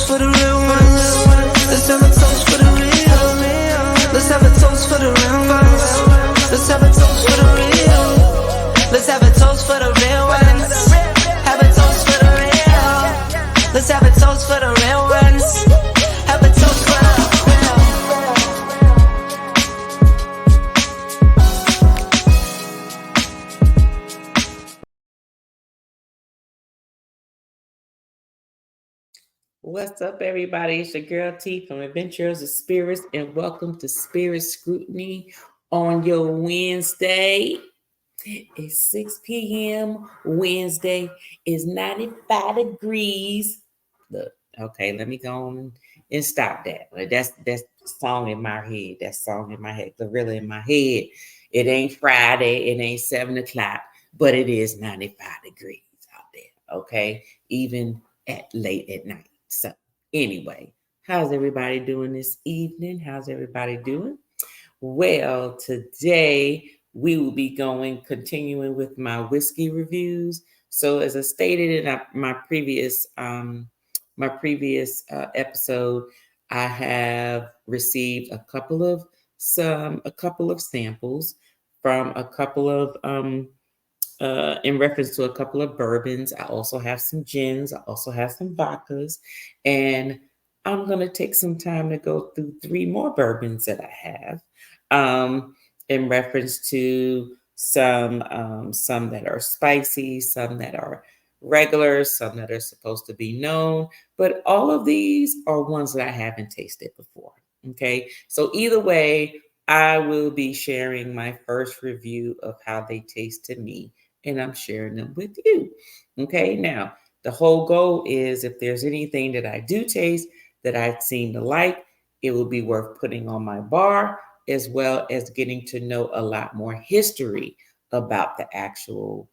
toast for the real ones. Let's have a toast for the real. Let's have a toast for the real ones. Let's have a toast for the real. Let's have a toast for the real ones. Have a toast for the real. Let's have a toast for the real ones. Have a toast for the real. What's up, everybody? It's your girl T from Adventures of Spirits, and welcome to Spirit Scrutiny on your Wednesday. It's 6 p.m. Wednesday. It's 95 degrees. Look, okay, let me go on and stop that. That's song in my head. That song in my head. Gorilla in my head. It ain't Friday. It ain't 7 o'clock, but it is 95 degrees out there. Okay, even at late at night. So anyway, how's everybody doing this evening? How's everybody doing? Well, today we will be continuing with my whiskey reviews. So as I stated in my previous episode, I have received a couple of samples from a couple of in reference to a couple of bourbons. I also have some gins. I also have some vodkas. And I'm going to take some time to go through 3 more bourbons that I have in reference to some that are spicy, some that are regular, some that are supposed to be known. But all of these are ones that I haven't tasted before. Okay. So either way, I will be sharing my first review of how they taste to me, and I'm sharing them with you. Okay, now the whole goal is if there's anything that I do taste that I seem to like, it will be worth putting on my bar, as well as getting to know a lot more history about the actual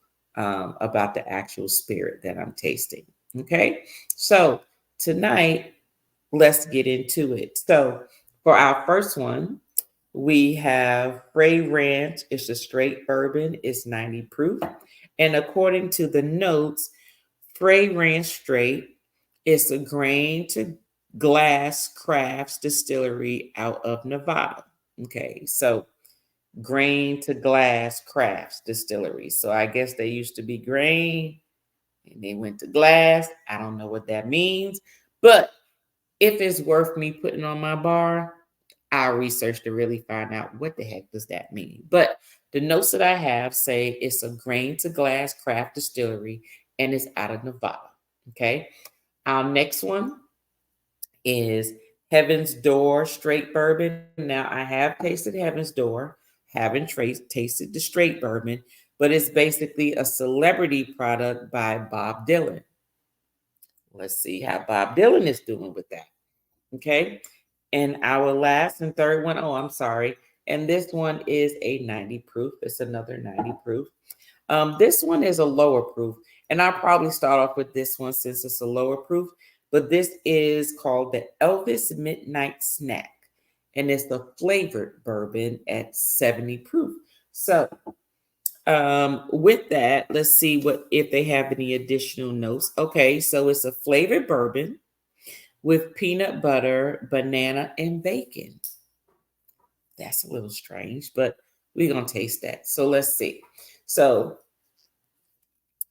spirit that I'm tasting. Okay, so tonight, let's get into it. So for our first one, we have Frey Ranch. It's a straight bourbon. It's 90 proof. And according to the notes, Frey Ranch Straight is a grain to glass crafts distillery out of Nevada. Okay, so grain to glass crafts distillery. So I guess they used to be grain and they went to glass. I don't know what that means, but if it's worth me putting on my bar, I'll research to really find out what the heck does that mean. But the notes that I have say it's a grain to glass craft distillery and it's out of Nevada. Okay. Our next one is Heaven's Door Straight Bourbon. Now I have tasted Heaven's Door, haven't tasted the straight bourbon, but it's basically a celebrity product by Bob Dylan. Let's see how Bob Dylan is doing with that. Okay. And our last and third one, oh, I'm sorry. And this one is a 90 proof. It's another 90 proof. This one is a lower proof. And I'll probably start off with this one since it's a lower proof. But this is called the Elvis Midnight Snack. And it's the flavored bourbon at 70 proof. So with that, let's see if they have any additional notes. Okay, so it's a flavored bourbon with peanut butter, banana, and bacon. That's a little strange, but we're going to taste that. So let's see. So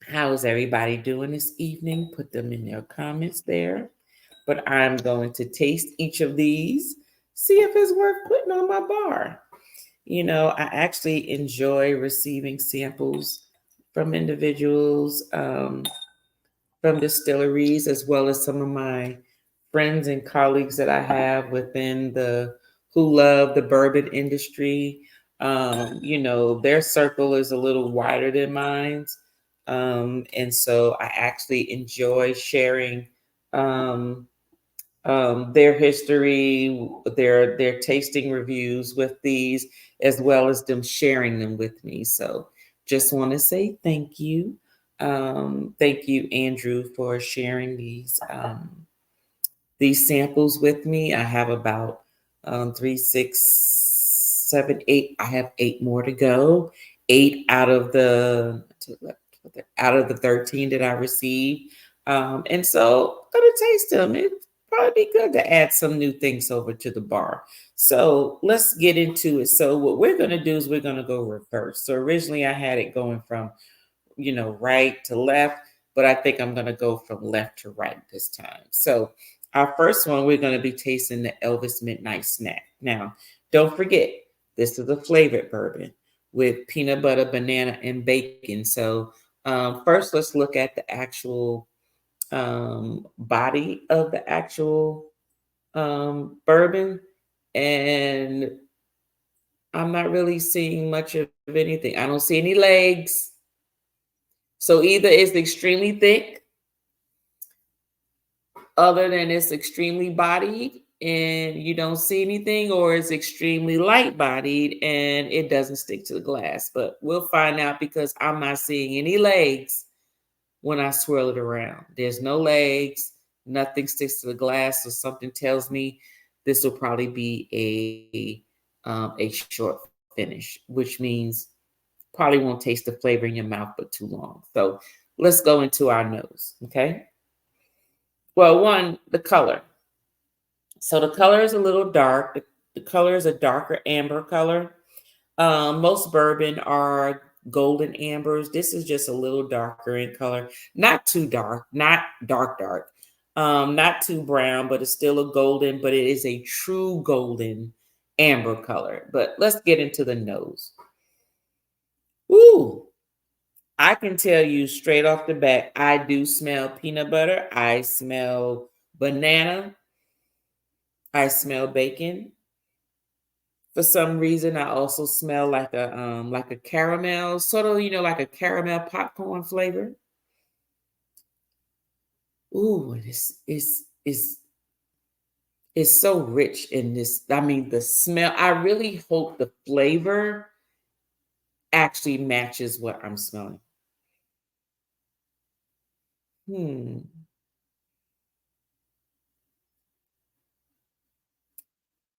how is everybody doing this evening? Put them in their comments there. But I'm going to taste each of these, see if it's worth putting on my bar. You know, I actually enjoy receiving samples from individuals, from distilleries, as well as some of my friends and colleagues that I have who love the bourbon industry. You know, their circle is a little wider than mine's. And so I actually enjoy sharing their history, their tasting reviews with these, as well as them sharing them with me. So just want to say thank you. Thank you, Andrew, for sharing these samples with me. I have about 3, 6, 7, 8. I have 8 more to go. 8 out of the 13 that I received. And so I'm gonna taste them. It's probably be good to add some new things over to the bar. So let's get into it. So what we're going to do is we're going to go reverse. So originally I had it going from, right to left, but I think I'm going to go from left to right this time. So our first one, we're going to be tasting the Elvis Midnight Snack. Now, don't forget, this is a flavored bourbon with peanut butter, banana, and bacon. So first, let's look at the actual body of the actual bourbon. And I'm not really seeing much of anything. I don't see any legs. So either it's extremely thick, other than it's extremely bodied and you don't see anything, or it's extremely light bodied and it doesn't stick to the glass. But we'll find out because I'm not seeing any legs when I swirl it around. There's no legs, nothing sticks to the glass. So something tells me this will probably be a short finish, which means probably won't taste the flavor in your mouth but too long. So let's go into our nose, okay? Well, one, the color. So the color is a little dark. The color is a darker amber color. Most bourbon are golden ambers. This is just a little darker in color. Not too dark, not dark, dark. Not too brown, but it's still a golden, but it is a true golden amber color. But let's get into the nose. Ooh, I can tell you straight off the bat, I do smell peanut butter. I smell banana. I smell bacon. For some reason, I also smell like a caramel, sort of, like a caramel popcorn flavor. Ooh, it's so rich in this. I mean, the smell. I really hope the flavor actually matches what I'm smelling. Hmm.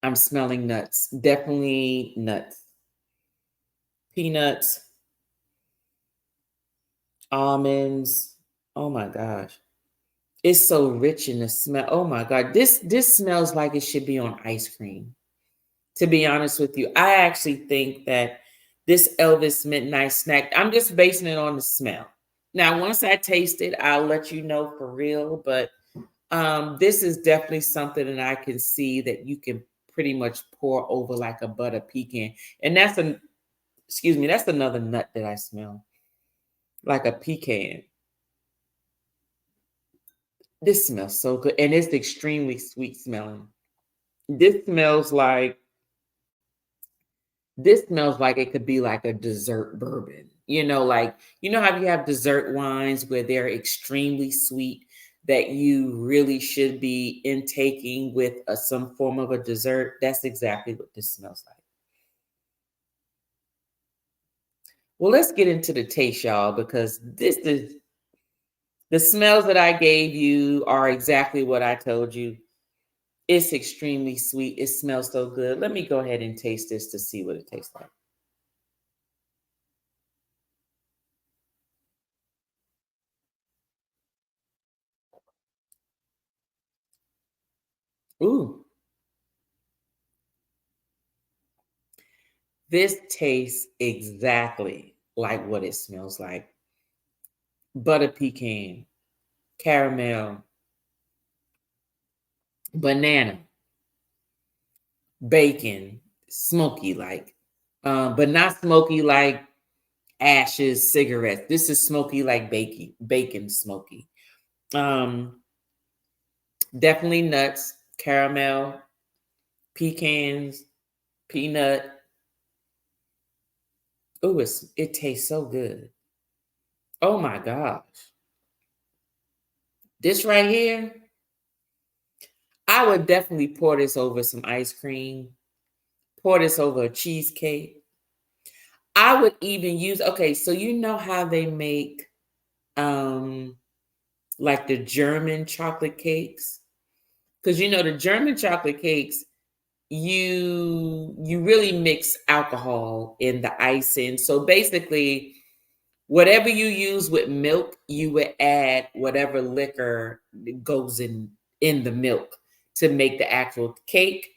I'm smelling nuts. Definitely nuts. Peanuts, almonds. Oh my gosh. It's so rich in the smell. Oh my God. This smells like it should be on ice cream. To be honest with you, I actually think that this Elvis Midnight Snack, I'm just basing it on the smell. Now, once I taste it, I'll let you know for real. But this is definitely something that I can see that you can pretty much pour over like a butter pecan. And that's another nut that I smell, like a pecan. This smells so good. And it's extremely sweet smelling. This smells like This smells like it could be like a dessert bourbon. Like, how you have dessert wines where they're extremely sweet that you really should be intaking with some form of a dessert? That's exactly what this smells like. Well, let's get into the taste, y'all, because this is the smells that I gave you are exactly what I told you. It's extremely sweet. It smells so good. Let me go ahead and taste this to see what it tastes like. Ooh, this tastes exactly like what it smells like. Butter pecan, caramel, banana, bacon, smoky like, but not smoky like ashes, cigarettes. This is smoky like bacon smoky. Um, Definitely nuts, caramel, pecans, peanut. Oh, it tastes so good. Oh my gosh. This right here, I would definitely pour this over some ice cream, pour this over a cheesecake. I would even use, okay, so you know how they make um like the German chocolate cakes? Because the German chocolate cakes, you really mix alcohol in the icing. So basically, whatever you use with milk, you would add whatever liquor goes in the milk. to make the actual cake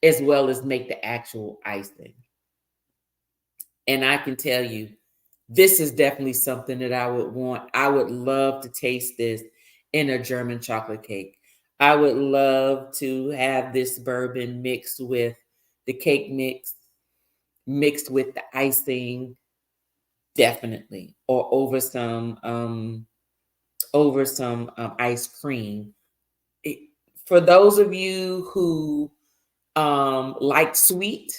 as well as make the actual icing. And I can tell you, this is definitely something that I would want. I would love to taste this in a German chocolate cake. I would love to have this bourbon mixed with the cake mix, mixed with the icing, definitely, or over some ice cream. It, for those of you who like sweet,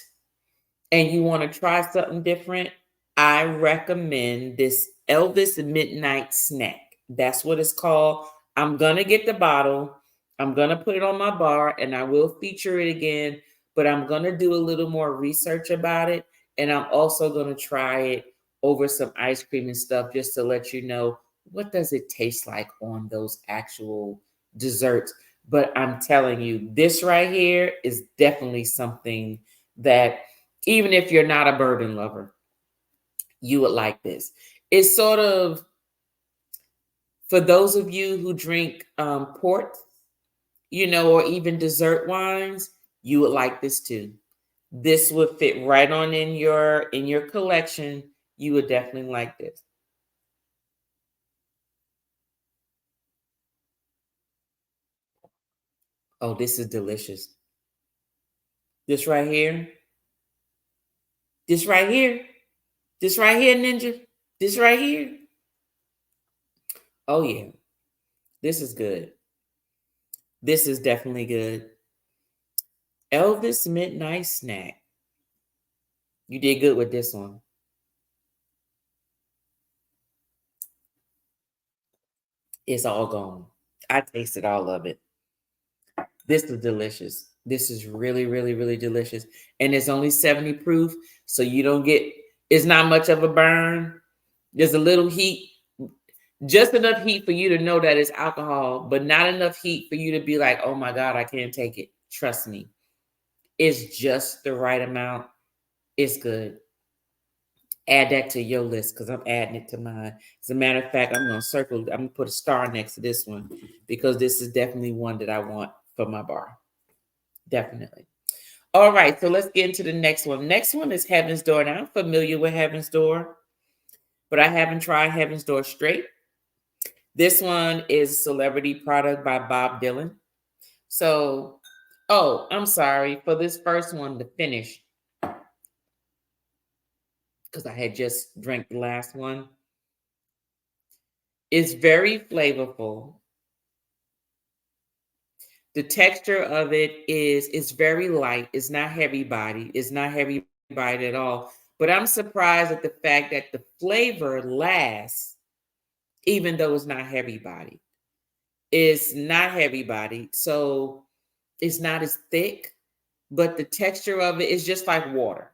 and you want to try something different, I recommend this Elvis Midnight Snack. That's what it's called. I'm going to get the bottle. I'm going to put it on my bar and I will feature it again, but I'm going to do a little more research about it. And I'm also going to try it over some ice cream and stuff just to let you know what does it taste like on those actual desserts. But I'm telling you, this right here is definitely something that even if you're not a bourbon lover, you would like this. It's sort of, for those of you who drink port, or even dessert wines, you would like this too. This would fit right on in your collection. You would definitely like this. Oh, this is delicious. This right here. This right here. This right here, Ninja. This right here. Oh yeah. This is good. This is definitely good. Elvis Midnight Snack. You did good with this one. It's all gone. I tasted all of it. This is delicious. This is really, really, really delicious. And it's only 70 proof. So you don't get, it's not much of a burn. There's a little heat, just enough heat for you to know that it's alcohol, but not enough heat for you to be like, oh my God, I can't take it. Trust me. It's just the right amount. It's good. Add that to your list because I'm adding it to mine. As a matter of fact, I'm gonna put a star next to this one because this is definitely one that I want for my bar. Definitely. All right, so let's get into the next one. Next one is Heaven's Door. Now I'm familiar with Heaven's Door, but I haven't tried Heaven's Door straight. This one is Celebrity Product by Bob Dylan. So, oh, I'm sorry for this first one to finish because I had just drank the last one. It's very flavorful. The texture of it's very light. It's not heavy body. It's not heavy body at all. But I'm surprised at the fact that the flavor lasts, even though it's not heavy body. It's not heavy body, so it's not as thick. But the texture of it is just like water.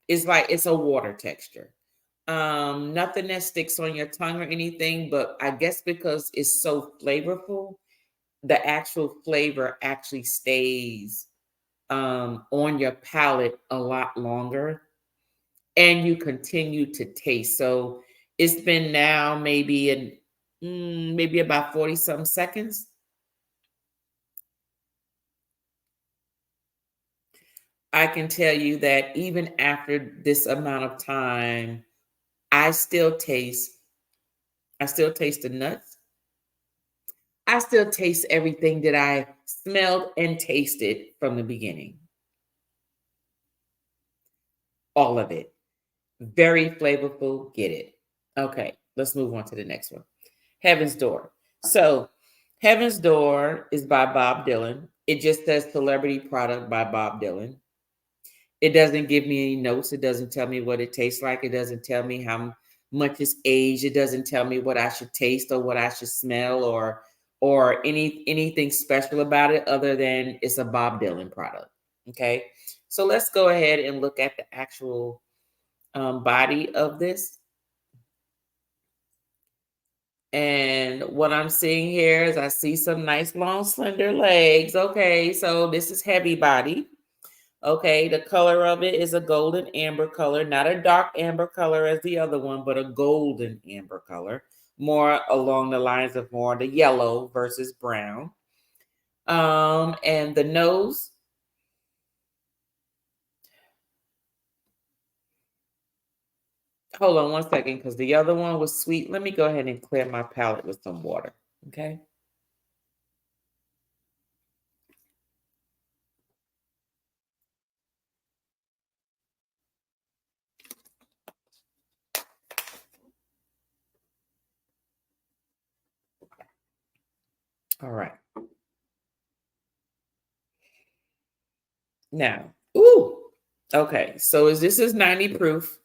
It's a water texture. Nothing that sticks on your tongue or anything. But I guess because it's so flavorful, the actual flavor actually stays on your palate a lot longer and you continue to taste. So it's been now maybe about 40 some seconds. I can tell you that even after this amount of time, I still taste I still taste the nuts. I still taste everything that I smelled and tasted from the beginning. All of it. Very flavorful. Get it. Okay, let's move on to the next one. Heaven's Door. So, Heaven's Door is by Bob Dylan. It just says Celebrity Product by Bob Dylan. It doesn't give me any notes. It doesn't tell me what it tastes like. It doesn't tell me how much it's aged. It doesn't tell me what I should taste or what I should smell or anything special about it other than it's a Bob Dylan product. Okay, so let's go ahead and look at the actual body of this. And what I'm seeing here is I see some nice long slender legs. Okay, so this is heavy body. Okay, the color of it is a golden amber color, not a dark amber color as the other one, but a golden amber color, more along the lines of more the yellow versus brown. And the nose. Hold on one second, because the other one was sweet. Let me go ahead and clear my palate with some water. Okay. All right. Now, ooh, okay. So this is 90 proof.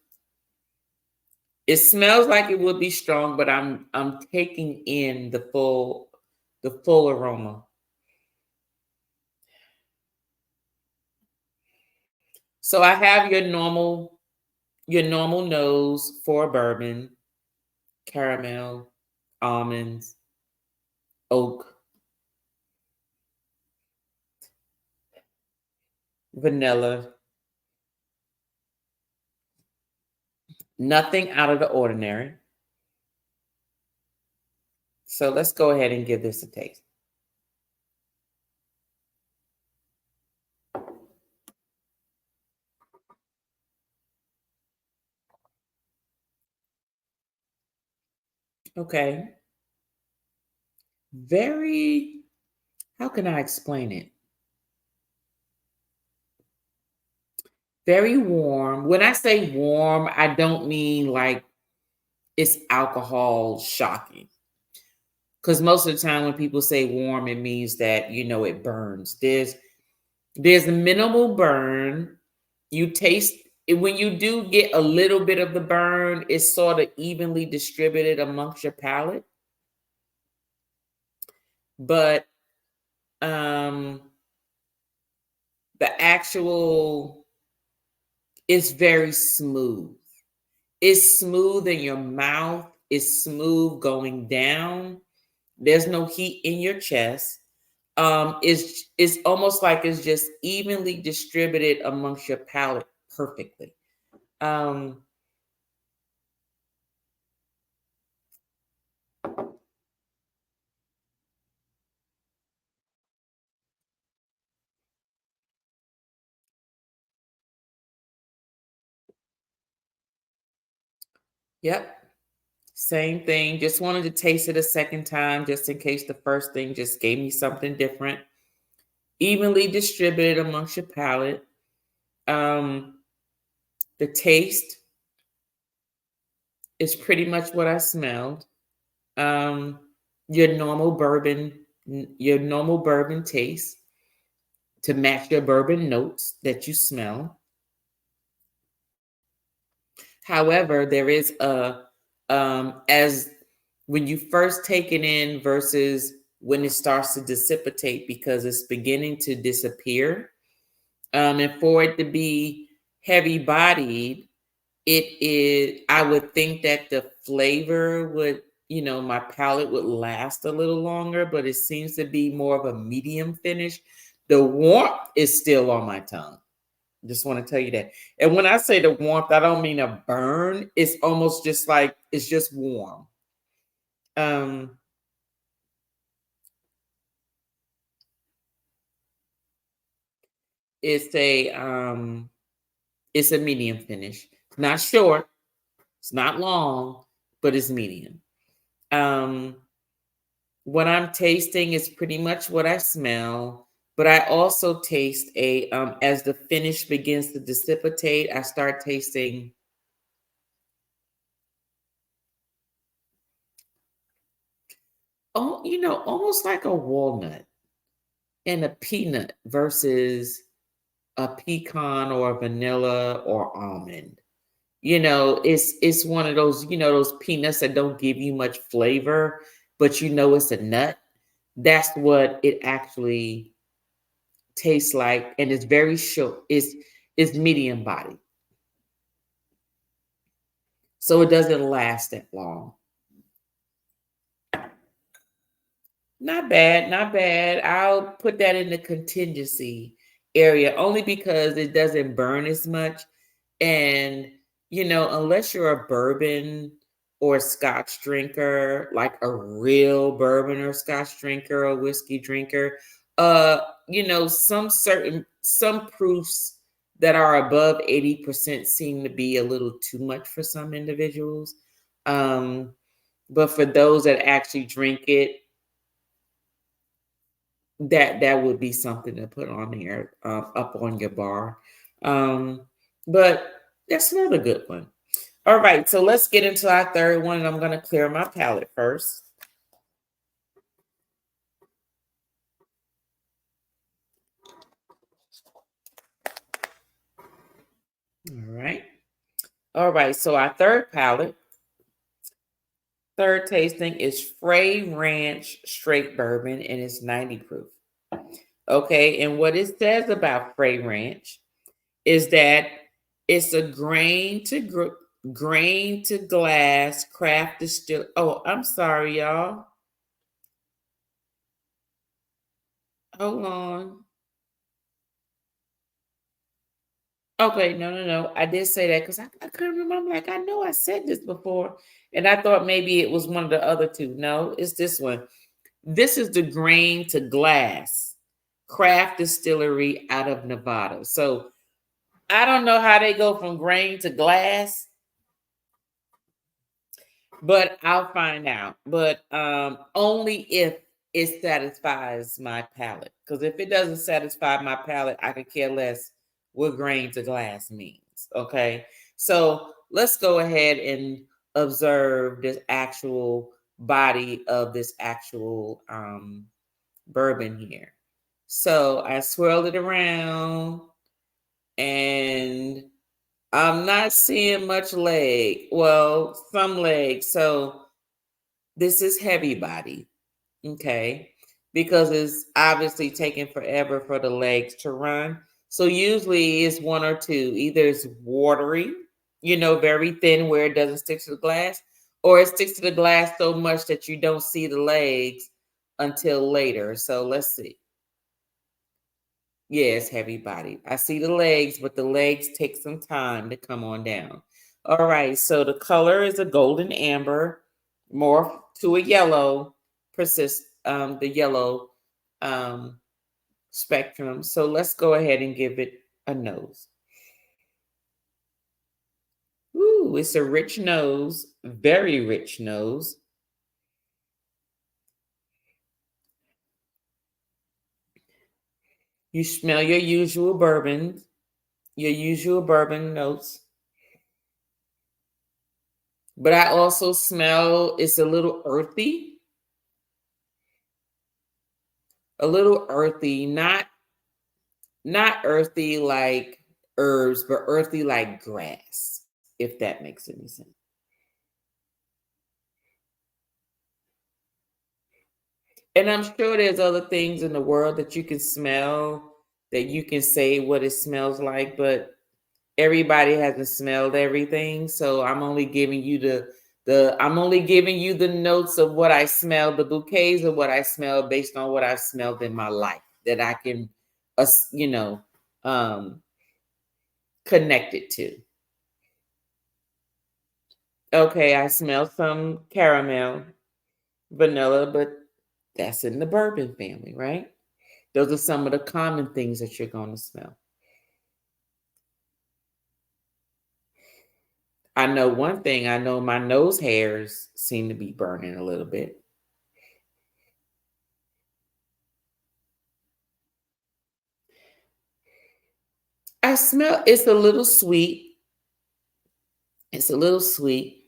It smells like it would be strong, but I'm taking in the full aroma. So I have your normal nose for bourbon, caramel, almonds, oak, vanilla, nothing out of the ordinary. So let's go ahead and give this a taste. Okay. Very, how can I explain it? Very warm. When I say warm, I don't mean like it's alcohol shocking. Because most of the time when people say warm, it means that, it burns. There's a minimal burn. You taste it when you do get a little bit of the burn, it's sort of evenly distributed amongst your palate. But um the actual is very smooth. It's smooth in your mouth, it's smooth going down. There's no heat in your chest. It's almost like it's just evenly distributed amongst your palate perfectly. Um, yep, same thing. Just wanted to taste it a second time, just in case the first thing just gave me something different. Evenly distributed amongst your palate. Um, the taste is pretty much what I smelled. Um, your normal bourbon, your normal bourbon taste to match your bourbon notes that you smell. However, there is as when you first take it in versus when it starts to dissipate because it's beginning to disappear. And for it to be heavy bodied, I would think that the flavor would, my palate would last a little longer, but it seems to be more of a medium finish. The warmth is still on my tongue. Just want to tell you that. And when I say the warmth, I don't mean a burn. It's almost just like it's just warm. Um, it's a um, it's a medium finish. It's not short. It's not long, but it's medium. Um, what I'm tasting is pretty much what I smell, but I also taste as the finish begins to dissipate, I start tasting almost like a walnut and a peanut versus a pecan or a vanilla or almond. It's one of those, those peanuts that don't give you much flavor, but it's a nut. That's what it actually tastes like, and it's very short. It's medium body, so it doesn't last that long. Not bad, not bad. I'll put that in the contingency area only because it doesn't burn as much. And, unless you're a bourbon or scotch drinker, like a real bourbon or scotch drinker or whiskey drinker, uh, some proofs that are above 80% seem to be a little too much for some individuals. Um, but for those that actually drink it, that would be something to put on there, up on your bar. Um, but that's another good one. All right, so let's get into our third one, and I'm going to clear my palate first. All right. All right, so our third tasting is Frey Ranch Straight Bourbon, and it's 90 proof. Okay, and what it says about Frey Ranch is that it's a grain to glass craft distill. Oh, I'm sorry, y'all. Hold on. Okay, no. I did say that because I couldn't remember. Like, I know I said this before, and I thought maybe it was one of the other two. No, it's this one. This is the grain to glass craft distillery out of Nevada. So I don't know how they go from grain to glass, but I'll find out. But only if it satisfies my palate. Because if it doesn't satisfy my palate, I could care less what grain to glass means. Okay. So let's go ahead and observe this actual body of this actual bourbon here. So I swirled it around and I'm not seeing much leg. Well, some legs. So this is heavy body, okay? Because it's obviously taking forever for the legs to run. So usually it's one or two. Either it's watery, very thin where it doesn't stick to the glass, or it sticks to the glass so much that you don't see the legs until later. So let's see. Yeah, it's heavy body. I see the legs, but the legs take some time to come on down. All right, so the color is a golden amber, more to a yellow, the yellow um, spectrum. So let's go ahead and give it a nose. Ooh, it's a rich nose, very rich nose. You smell your usual bourbon notes. But I also smell it's a little earthy, not earthy like herbs, but earthy like grass, if that makes any sense. And I'm sure there's other things in the world that you can smell that you can say what it smells like, but everybody hasn't smelled everything. So I'm only giving you the notes of what I smell, the bouquets of what I smell based on what I've smelled in my life that I can uh, you know um connect it to. Okay, I smell some caramel, vanilla, but that's in the bourbon family, right? Those are some of the common things that you're going to smell. I know one thing, I know my nose hairs seem to be burning a little bit. I smell it's a little sweet. It's a little sweet.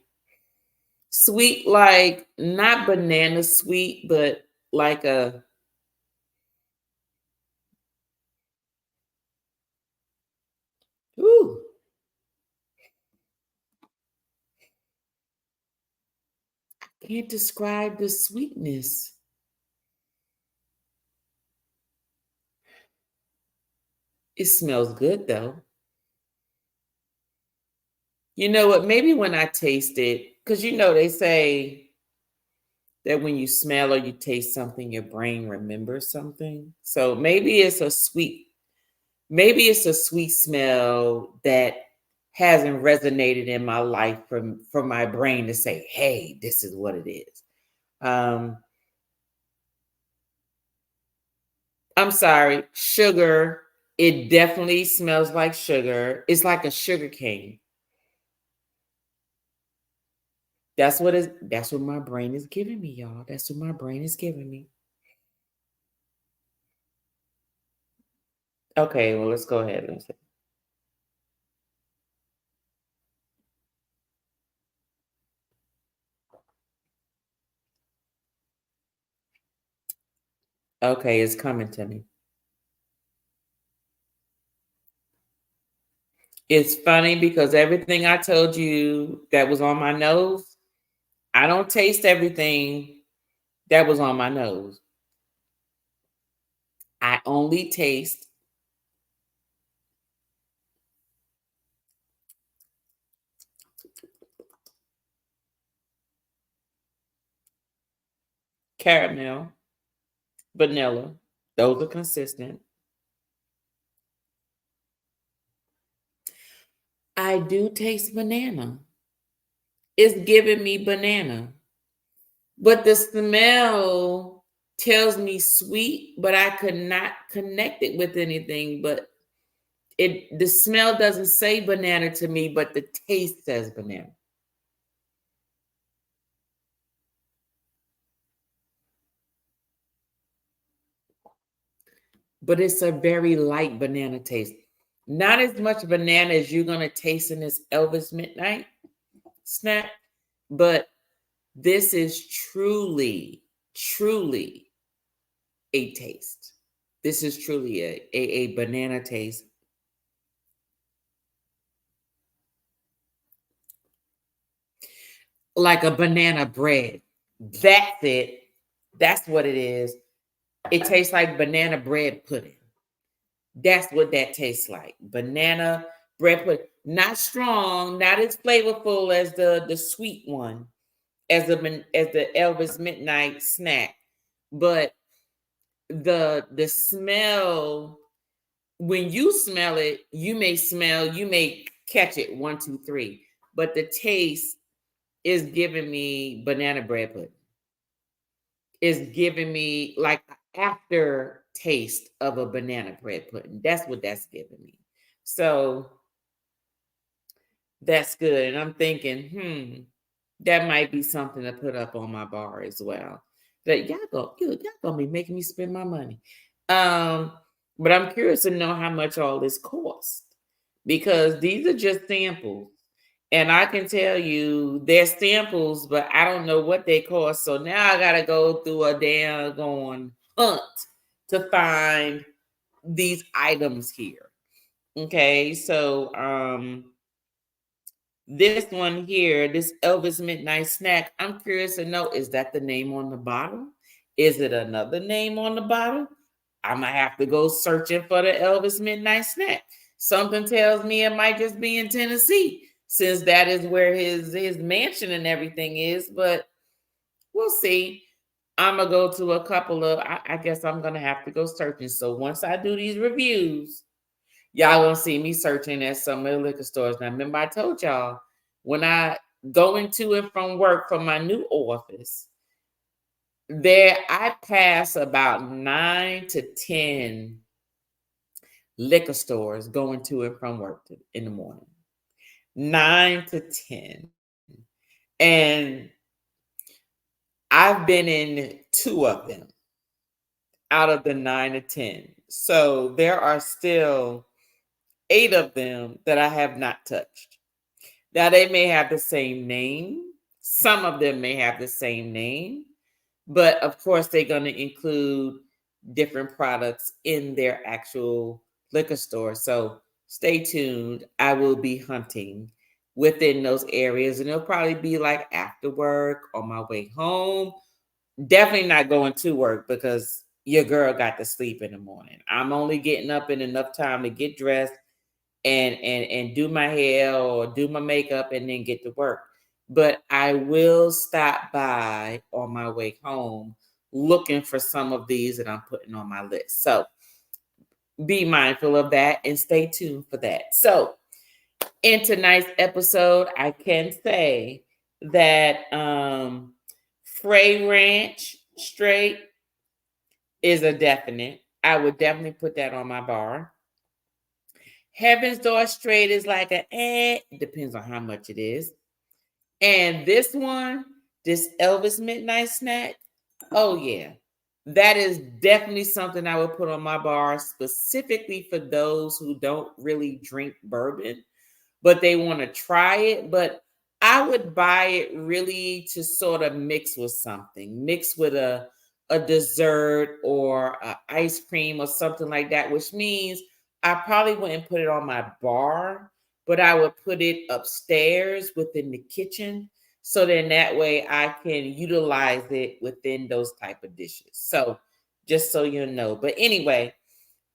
Sweet like not banana sweet, but like a ooh, can't describe the sweetness. It smells good though. You know what? Maybe when I taste it, because they say that when you smell or you taste something, your brain remembers something. So maybe it's a sweet smell that hasn't resonated in my life for my brain to say, hey, this is what it is. Um, I'm sorry, sugar. It definitely smells like sugar. It's like a sugar cane. That's what my brain is giving me, y'all. That's what my brain is giving me. Okay, well, let's go ahead. Let's see. Okay, it's coming to me. It's funny because everything I told you that was on my nose, I don't taste everything that was on my nose. I only taste caramel, vanilla. Those are consistent. I do taste banana. It's giving me banana. But the smell tells me sweet, but I could not connect it with anything. But the smell doesn't say banana to me, but the taste says banana. But it's a very light banana taste. Not as much banana as you're gonna taste in this Elvis Midnight snack, but this is truly, truly a taste. This is truly a banana taste. Like a banana bread. That's it. That's what it is. It tastes like banana bread pudding. That's what that tastes like. Banana bread pudding. Not strong, not as flavorful as the sweet one, as the Elvis Midnight snack. But the smell, when you smell it, you may catch it 1, 2, 3. But the taste is giving me banana bread pudding. Is giving me like an aftertaste of a banana bread pudding. That's what that's giving me. So that's good. And I'm thinking, that might be something to put up on my bar as well. That y'all gonna be making me spend my money. Um, but I'm curious to know how much all this costs because these are just samples. And I can tell you they're samples, but I don't know what they cost. So now I gotta go through a daggone hunt to find these items here. Okay, so this one here, this Elvis Midnight Snack, I'm curious to know, is that the name on the bottle? Is it another name on the bottle? I'm gonna have to go searching for the Elvis Midnight Snack. Something tells me it might just be in Tennessee, since that is where his mansion and everything is. But we'll see. I'm gonna go to a couple of. I guess I'm gonna have to go searching. So once I do these reviews, y'all gonna see me searching at some of the liquor stores. Now, remember I told y'all when I go into and from work from my new office, there I pass about 9 to 10 liquor stores going to and from work in the morning. 9 to 10. And I've been in 2 of them out of the 9 to 10. So there are still 8 of them that I have not touched. Now they may have the same name. Some of them may have the same name, but of course they're going to include different products in their actual liquor store. So stay tuned. I will be hunting within those areas, and it'll probably be like after work, on my way home. Definitely not going to work because your girl got to sleep in the morning. I'm only getting up in enough time to get dressed and do my hair or do my makeup and then get to work. But I will stop by on my way home looking for some of these that I'm putting on my list. So be mindful of that and stay tuned for that. So in tonight's episode, I can say that Frey Ranch straight is a definite. I would definitely put that on my bar. Heaven's Door Straight is like depends on how much it is. And this one, this Elvis Midnight Snack, oh yeah, that is definitely something I would put on my bar specifically for those who don't really drink bourbon, but they want to try it. But I would buy it really to sort of mix with something, mix with a dessert or ice cream or something like that, which means I probably wouldn't put it on my bar, but I would put it upstairs within the kitchen. So then that way I can utilize it within those type of dishes. So just so you know. But anyway,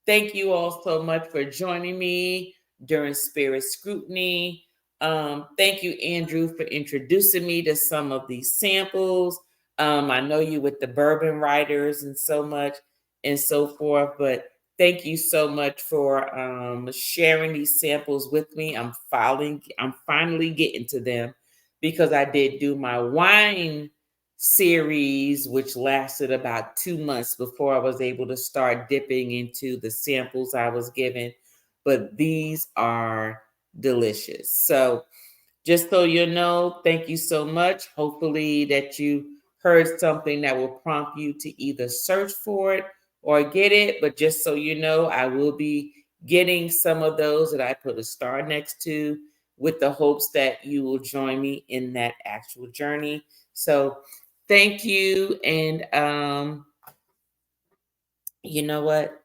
thank you all so much for joining me during Spirit Scrutiny. Thank you, Andrew, for introducing me to some of these samples. I know you with the bourbon writers and so much and so forth, but thank you so much for sharing these samples with me. I'm finally getting to them because I did do my wine series, which lasted about 2 months before I was able to start dipping into the samples I was given. But these are delicious. So just so you know, thank you so much. Hopefully that you heard something that will prompt you to either search for it or get it. But just so you know, I will be getting some of those that I put a star next to with the hopes that you will join me in that actual journey. So thank you. And you know what?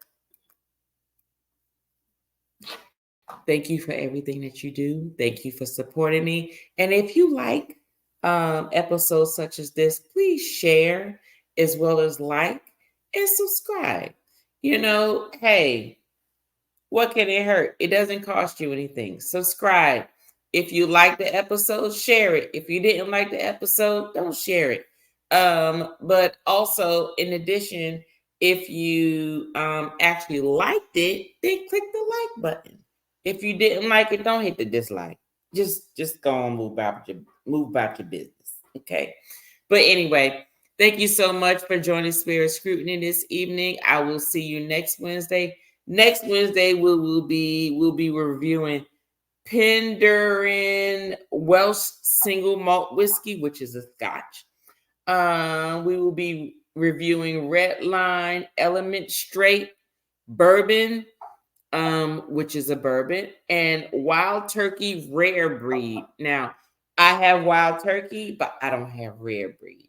Thank you for everything that you do. Thank you for supporting me. And if you like episodes such as this, please share as well as like and subscribe. You know, hey, what can it hurt? It doesn't cost you anything. Subscribe. If you like the episode, share it. If you didn't like the episode, don't share it. But also, in addition, if you actually liked it, then click the like button. If you didn't like it, don't hit the dislike. Just go on, move about your business. Okay. But anyway, thank you so much for joining Spirit Scrutiny this evening. I will see you next Wednesday. Next Wednesday, we'll be reviewing Penderyn Welsh Single Malt Whiskey, which is a Scotch. We will be reviewing Red Line Element Straight Bourbon, which is a bourbon, and Wild Turkey Rare Breed. Now, I have Wild Turkey, but I don't have Rare Breed.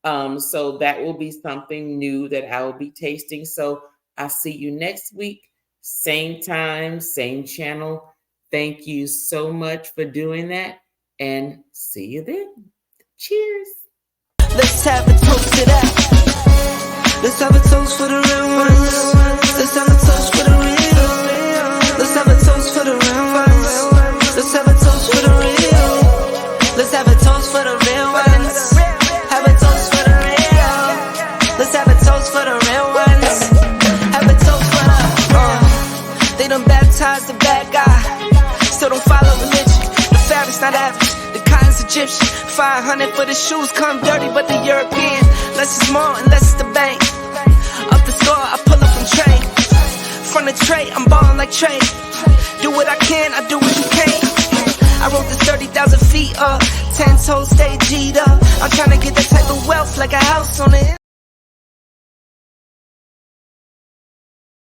So that will be something new that I will be tasting. So I'll see you next week, same time, same channel. Thank you so much for doing that, and see you then. Cheers. Let's have a toast to that. Let's have a toast for the real ones. Let's have a toast for the real. Let's have a toast for the real ones. Let's have a toast for the real. Let's have a toast for the real ones. Have a toast for the real. Let's have a toast for the real ones. Have a toast for the they done baptized the bad guy. Still don't follow religion. The fabric's not average. The cotton's Egyptian. 500 for the shoes come dirty, but the European. Less is more and less is the bank. Up the score, I pull up from Trey. From the tray, I'm ballin' like Trey. Do what I can, I do what you can't. I wrote this 30,000 feet up. 10 toes stay G'd up. I'm tryna get that type of wealth like a house on it.